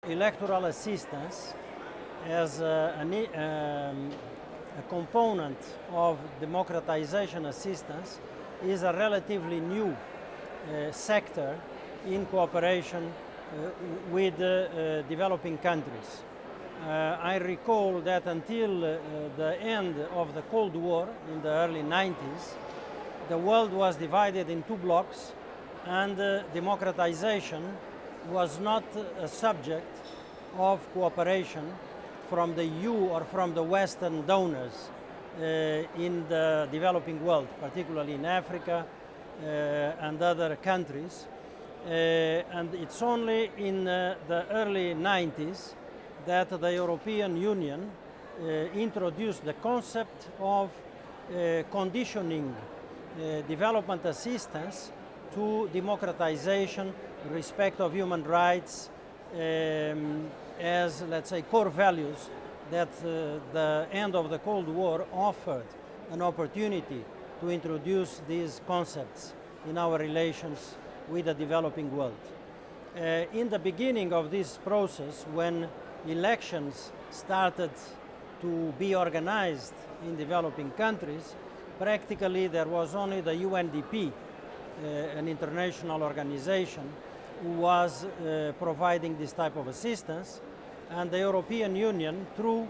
Electoral assistance as a component of democratization assistance is a relatively new sector in cooperation with developing countries. I recall that until the end of the Cold War in the early 90s, the world was divided in two blocks, and democratization was not a subject of cooperation from the EU or from the Western donors in the developing world, particularly in Africa and other countries. And it's only in the early 90s that the European Union introduced the concept of conditioning development assistance to democratization, respect of human rights, as, let's say, core values that the end of the Cold War offered an opportunity to introduce these concepts in our relations with the developing world. In the beginning of this process, when elections started to be organized in developing countries, practically there was only the UNDP, an international organization, who was providing this type of assistance, and the European Union, through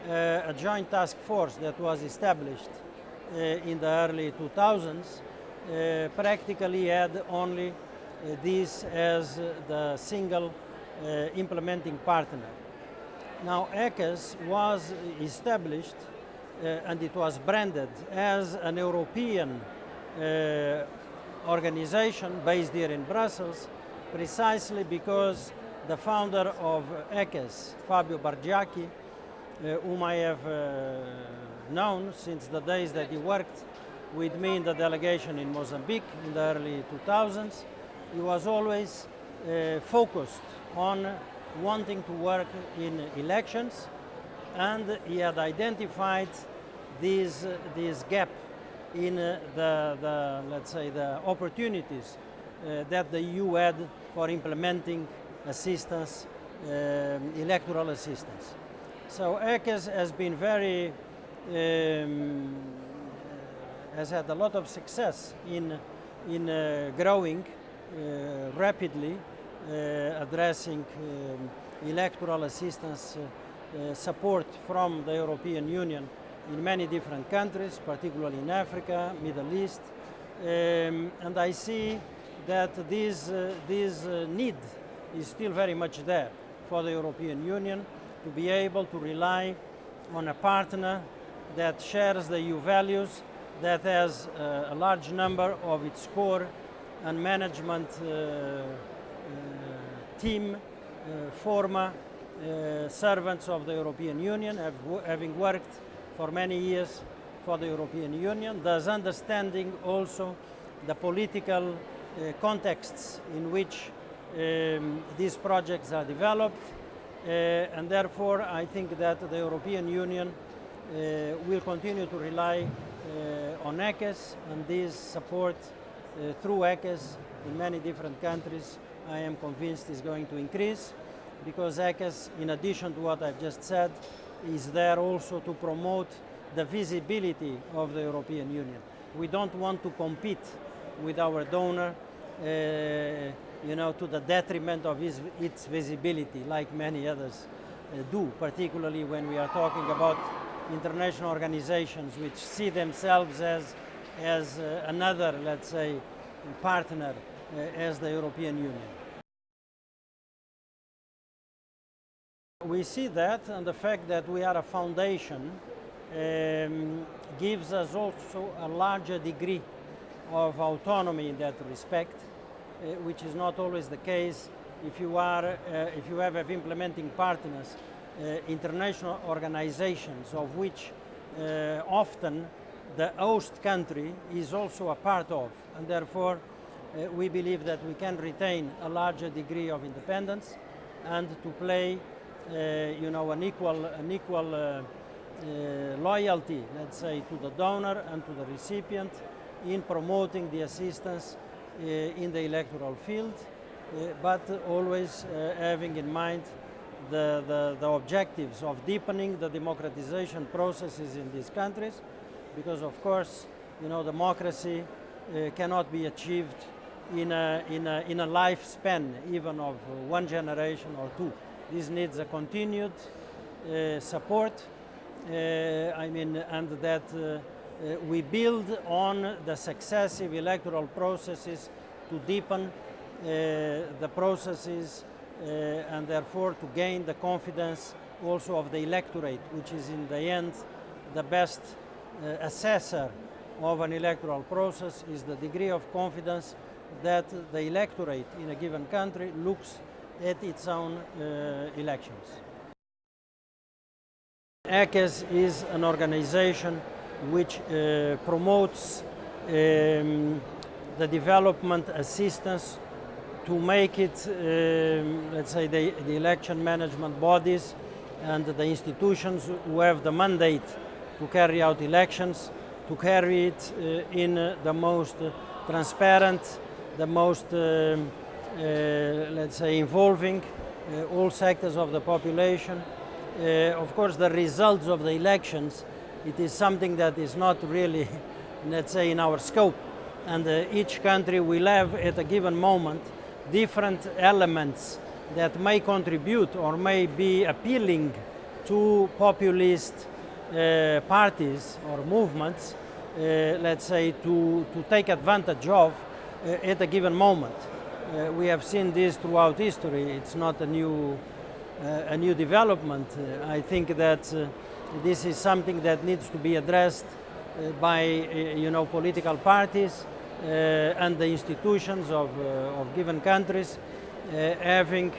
a joint task force that was established in the early 2000s, practically had only this as the single implementing partner. Now, ECAS was established and it was branded as an European organization based here in Brussels, precisely because the founder of ECAS, Fabio Bargiacchi, whom I have known since the days that he worked with me in the delegation in Mozambique in the early 2000s, he was always focused on wanting to work in elections, and he had identified this gap in let's say, the opportunities that the EU had for implementing assistance, electoral assistance. So ECAS has been has had a lot of success in growing rapidly, addressing electoral assistance support from the European Union in many different countries, particularly in Africa, Middle East, and I see that this need is still very much there for the European Union to be able to rely on a partner that shares the EU values, that has a large number of its core and management team, former servants of the European Union, having worked for many years for the European Union, thus understanding also the political contexts in which these projects are developed, and therefore I think that the European Union will continue to rely on ECAS, and this support through ECAS in many different countries, I am convinced, is going to increase, because ECAS, in addition to what I've just said, is there also to promote the visibility of the European Union. We don't want to compete with our donor, to the detriment of its visibility, like many others do, particularly when we are talking about international organizations which see themselves as another, let's say, partner as the European Union. We see that, and the fact that we are a foundation gives us also a larger degree of autonomy in that respect, which is not always the case if you have implementing partners, international organizations of which often the host country is also a part of, and therefore we believe that we can retain a larger degree of independence and to play an equal loyalty, let's say, to the donor and to the recipient in promoting the assistance in the electoral field, but always having in mind the objectives of deepening the democratization processes in these countries, because of course, democracy cannot be achieved in a lifespan even of one generation or two. This needs a continued support, and that we build on the successive electoral processes to deepen the processes and therefore to gain the confidence also of the electorate, which is in the end the best assessor of an electoral process, is the degree of confidence that the electorate in a given country looks at its own elections. ECES is an organization which promotes the development assistance to make it, let's say, the election management bodies and the institutions who have the mandate to carry out elections, to carry it in the most transparent, the most, let's say, involving all sectors of the population. Of course, the results of the elections, it is something that is not really, let's say, in our scope. And each country will have at a given moment different elements that may contribute or may be appealing to populist parties or movements, let's say, to take advantage of at a given moment. We have seen this throughout history. It's not a new development. I think that this is something that needs to be addressed by political parties and the institutions of given countries, having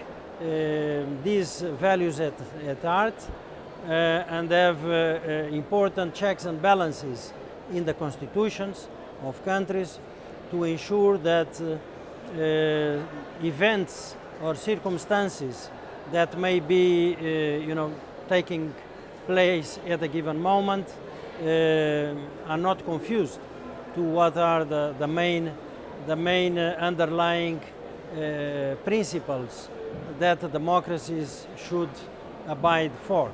these values at heart and have important checks and balances in the constitutions of countries to ensure that events or circumstances that may be taking place at a given moment are not confused to what are the main underlying principles that democracies should abide for.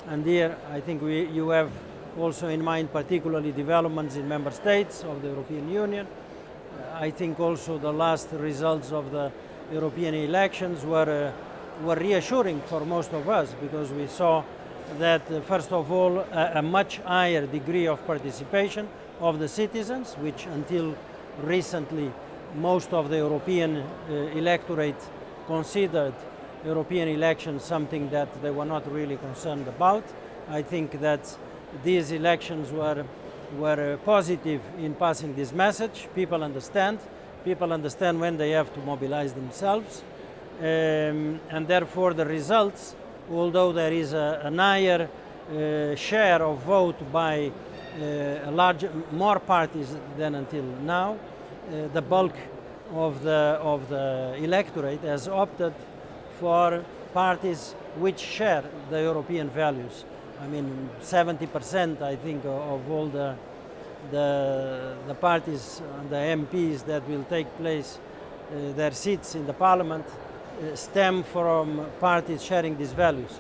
And here I think you have also in mind particularly developments in member states of the European Union. I think also the last results of the European elections were reassuring for most of us, because we saw that first of all a much higher degree of participation of the citizens, which until recently most of the European electorate considered European elections something that they were not really concerned about. I think that these elections were positive in passing this message. People understand when they have to mobilize themselves, and therefore the results, although there is a higher share of vote by more parties than until now, the bulk of the electorate has opted for parties which share the European values. I mean, 70%, I think, of all the parties and the MPs that will take place, their seats in the parliament, stem from parties sharing these values.